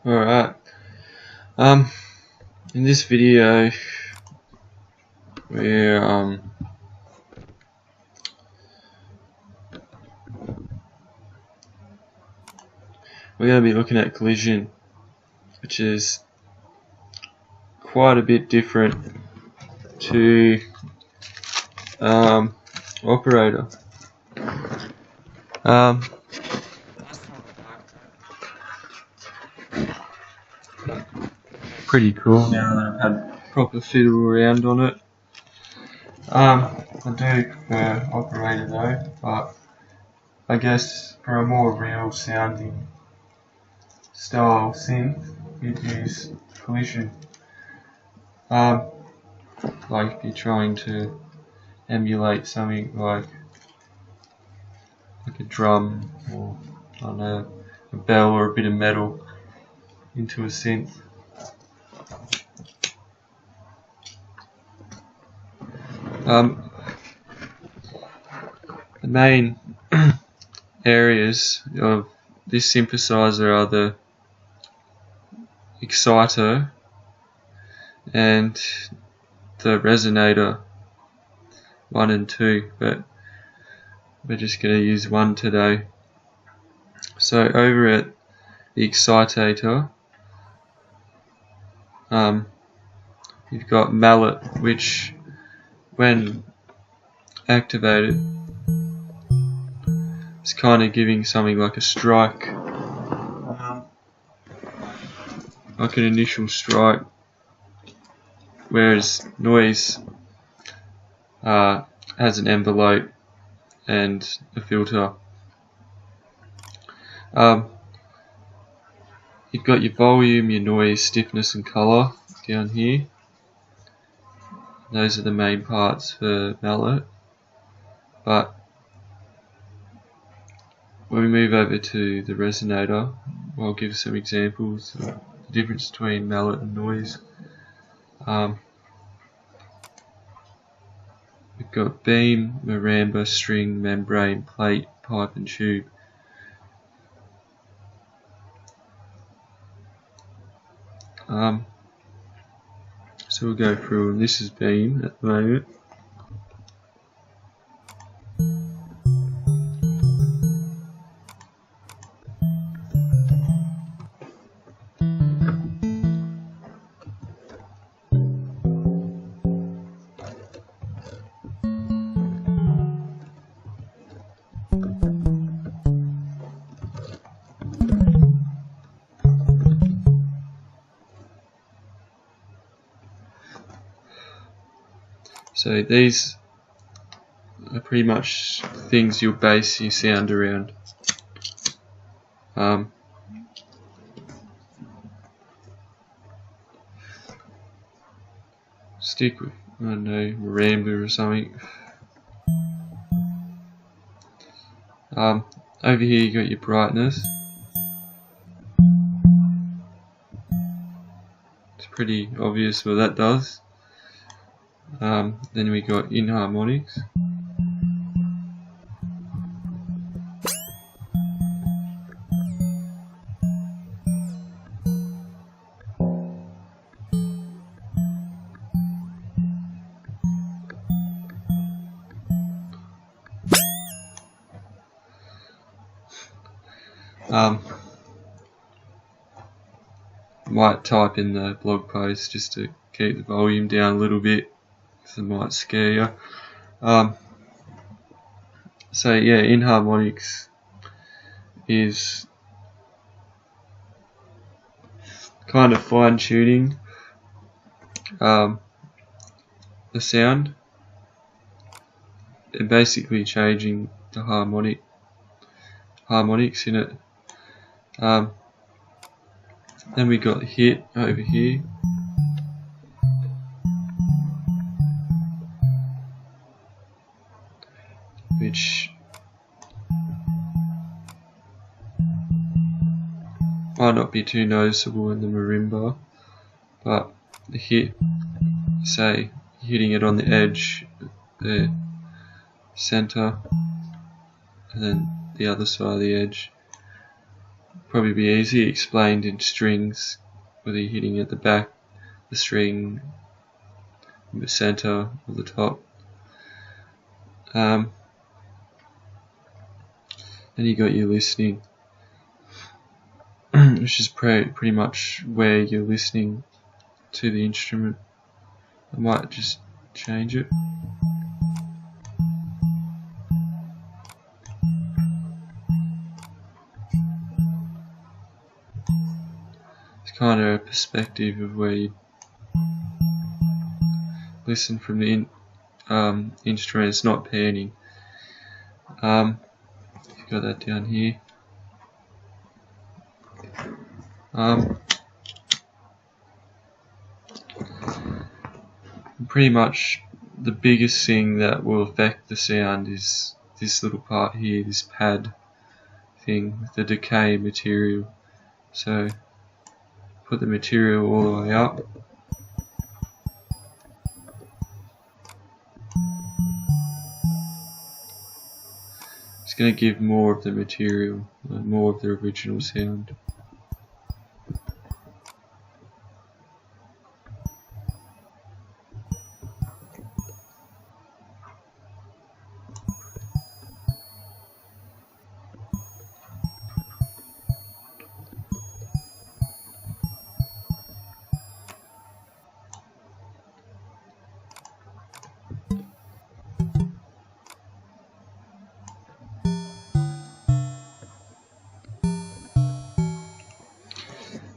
Alright, in this video we're going to be looking at collision, which is quite a bit different to operator. Pretty cool now that I've had proper fiddle around on it. I do prefer operator though, but I guess for a more real sounding style synth you'd use collision. Like if you're trying to emulate something like a drum or I don't know, a bell or a bit of metal into a synth. The main areas of this synthesizer are the exciter and the resonator 1 and 2, but we're just going to use 1 today. So over at the excitator, you've got mallet, which when activated is kind of giving something like a strike, like an initial strike, whereas noise has an envelope and a filter. You've got your volume, your noise, stiffness and colour down here. Those are the main parts for mallet. But when we move over to the resonator, I'll give some examples of the difference between mallet and noise. We've got beam, marimba, string, membrane, plate, pipe and tube. So we'll go through, and this is beam at the moment. So these are pretty much things you'll base your sound around. Stick with, I don't know, marimba or something. Over here you got your brightness. It's pretty obvious what that does. Then we got inharmonics. Might type in the blog post just to keep the volume down a little bit, because it might scare you. So yeah, inharmonics is kind of fine tuning the sound and basically changing the harmonics in it. Then we got hit over here. Which might not be too noticeable in the marimba, but the hit, say hitting it on the edge, the center, and then the other side of the edge. Probably be easy explained in strings, whether you're hitting at the back, the string, the center, or the top. Then you got your listening, which is pretty much where you're listening to the instrument. I might just change it. It's kind of a perspective of where you listen from the instrument. It's not panning. You've got that down here. Pretty much the biggest thing that will affect the sound is this little part here, this pad thing with the decay material. So put the material all the way up. It's going to give more of the material, more of the original sound.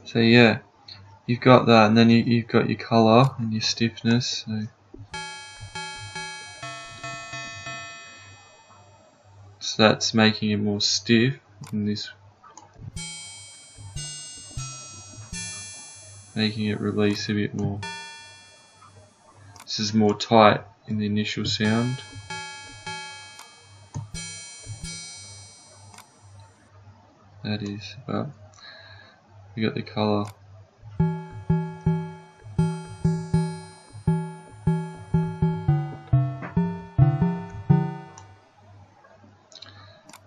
So yeah, you've got that, and then you've got your colour and your stiffness. So that's making it more stiff, and this making it release a bit more. This is more tight in the initial sound. That is, but we got the colour.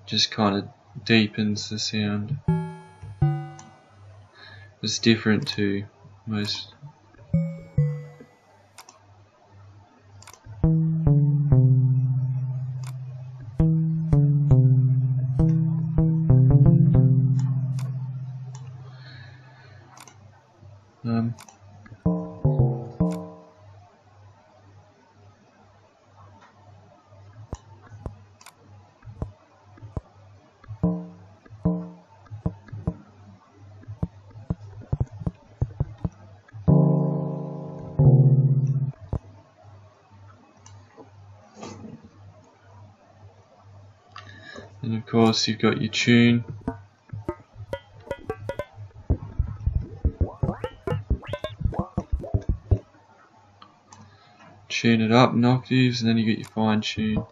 Just kind of deepens the sound. It's different to most. And of course you've got your tune. Tune it up in octaves, and then you get your fine tune.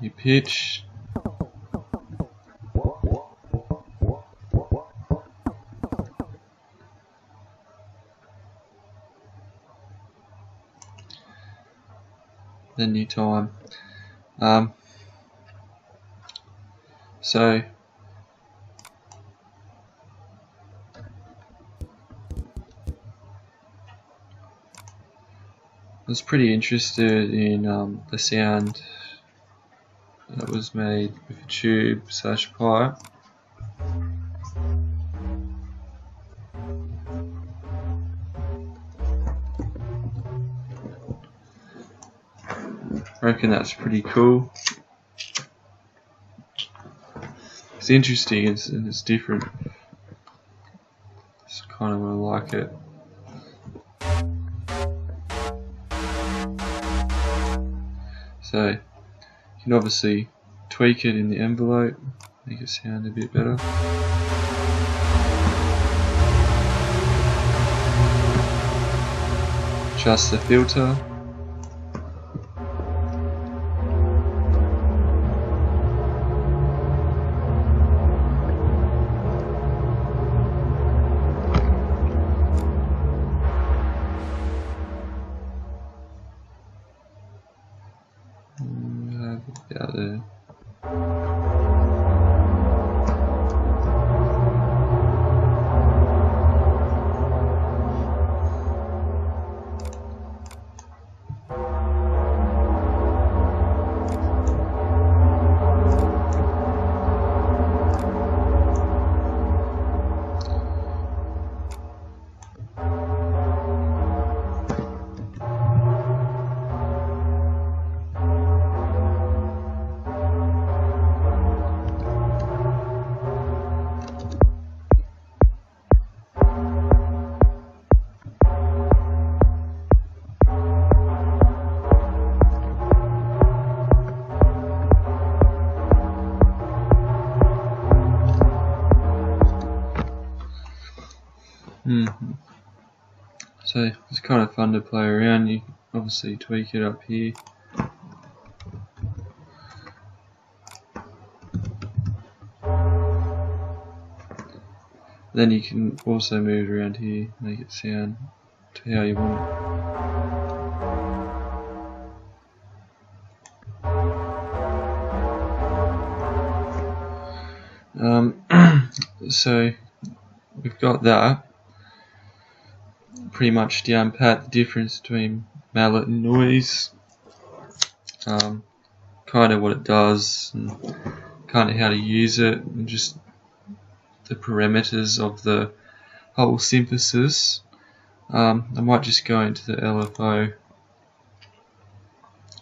Your pitch. Then your time. So I was pretty interested in the sound that was made with a tube / pipe. I reckon that's pretty cool. It's interesting and it's different. It's kind of why I like it. So you can obviously tweak it in the envelope, make it sound a bit better. Adjust the filter. So it's kind of fun to play around. You can obviously tweak it up here. Then you can also move it around here, make it sound to how you want it. So we've got that. Pretty much down pat the difference between mallet and noise, kind of what it does, and kind of how to use it, and just the parameters of the whole synthesis. I might just go into the LFO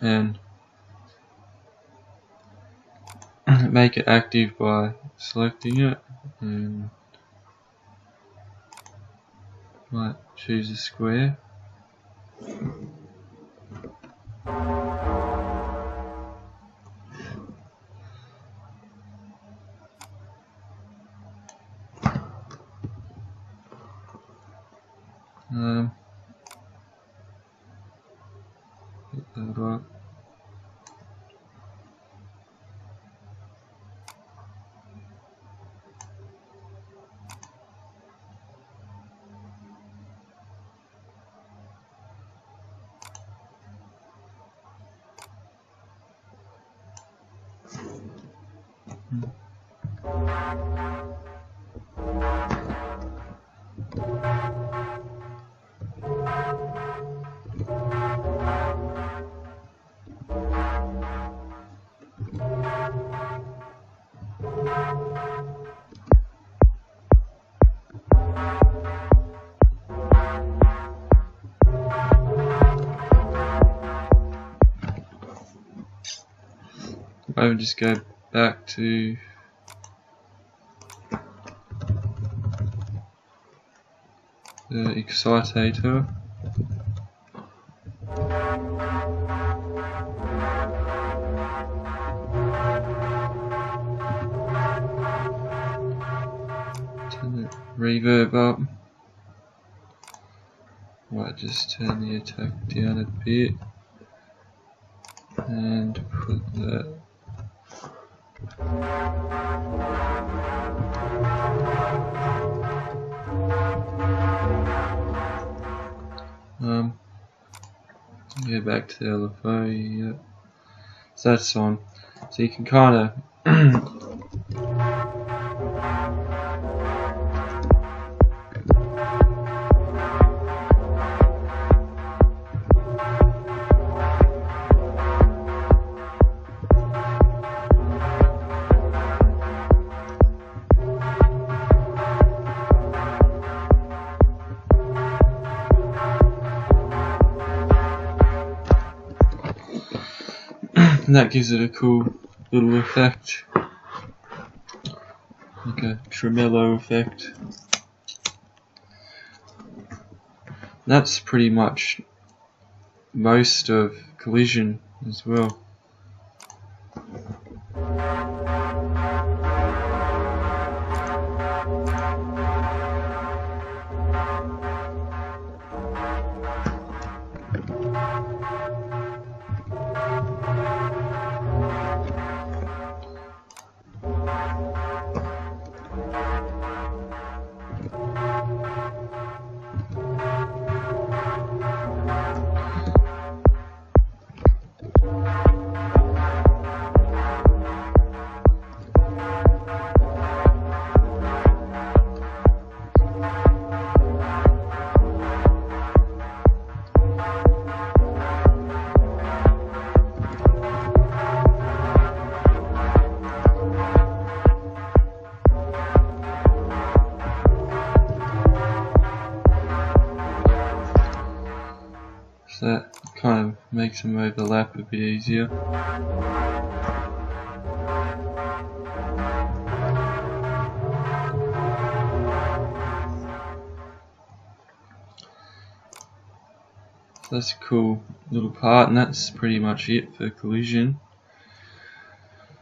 and make it active by selecting it, and might choose a square. Get that up. I would just go back to the excitator. Turn the reverb up. Might just turn the attack down a bit and put that. Go back to the LFO, yeah. So that's on. So you can kind of and that gives it a cool little effect, like a tremolo effect. That's pretty much most of Collision as well. So that kind of makes them overlap a bit easier. So that's a cool little part, and that's pretty much it for Collision.